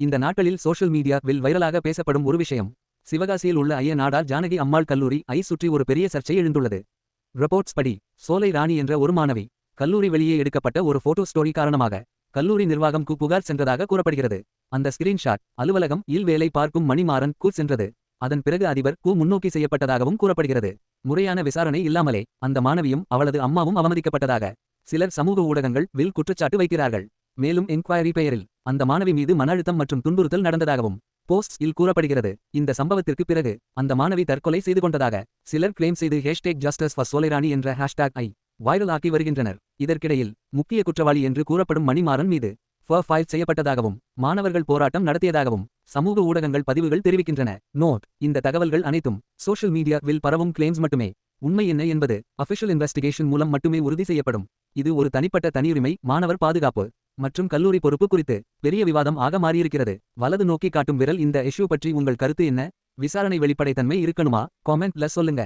இந்த நாட்களில் சோஷியல் மீடியாவில் வைரலாக பேசப்படும் ஒரு விஷயம். சிவகாசியில் உள்ள ஐய நாடார் ஜானகி அம்மாள் கல்லூரி ஐ சுற்றி ஒரு பெரிய சர்ச்சை எழுந்துள்ளது. ரிப்போர்ட்ஸ் படி சோலை ராணி என்ற ஒரு மாணவி கல்லூரி வெளியே எடுக்கப்பட்ட ஒரு போட்டோ ஸ்டோரி காரணமாக கல்லூரி நிர்வாகம் புகார் சென்றதாக கூறப்படுகிறது. அந்த ஸ்கிரீன்ஷாட் அலுவலகம் இல் வேலை பார்க்கும் மணிமாறன் சென்றது. அதன் பிறகு அதிபர் முன்னோக்கி செய்யப்பட்டதாகவும் கூறப்படுகிறது. முறையான விசாரணை இல்லாமலே அந்த மாணவியும் அவளது அம்மாவும் அவமதிக்கப்பட்டதாக சிலர் சமூக ஊடகங்கள் வில் குற்றச்சாட்டு வைக்கிறார்கள். மேலும் என்குவயரி பெயரில் அந்த மாணவி மீது மன அழுத்தம் மற்றும் துன்புறுத்தல் நடந்ததாகவும் போஸ்ட் இல் கூறப்படுகிறது. இந்த சம்பவத்திற்கு பிறகு அந்த மாணவி தற்கொலை செய்து கொண்டதாக சிலர் கிளைம் செய்து #ஜஸ்டிஸ் ஃபார் சோலைராணி என்ற ஹேஷ்டாக் வைரல் ஆக்கி வருகின்றனர். இதற்கிடையில் முக்கிய குற்றவாளி என்று கூறப்படும் மணிமாறன் மீது ஃபைல் செய்யப்பட்டதாகவும் மாணவர்கள் போராட்டம் நடத்தியதாகவும் சமூக ஊடகங்கள் பதிவுகள் தெரிவிக்கின்றன. நோட்: இந்த தகவல்கள் அனைத்தும் சோஷியல் மீடியாவில் பரவும் கிளைம்ஸ் மட்டுமே. உண்மை என்ன என்பது அபிஷியல் இன்வெஸ்டிகேஷன் மூலம் மட்டுமே உறுதி செய்யப்படும். இது ஒரு தனிப்பட்ட தனியுரிமை, மாணவர் பாதுகாப்பு மற்றும் கல்லூரி பொறுப்பு குறித்து பெரிய விவாதம் ஆக மாறியிருக்கிறது. வலது நோக்கி காட்டும் விரல் இந்த இஷ்யூ பற்றி உங்கள் கருத்து என்ன? விசாரணை வெளிப்படைத்தன்மை இருக்கணுமா? காமெண்ட்ல சொல்லுங்க.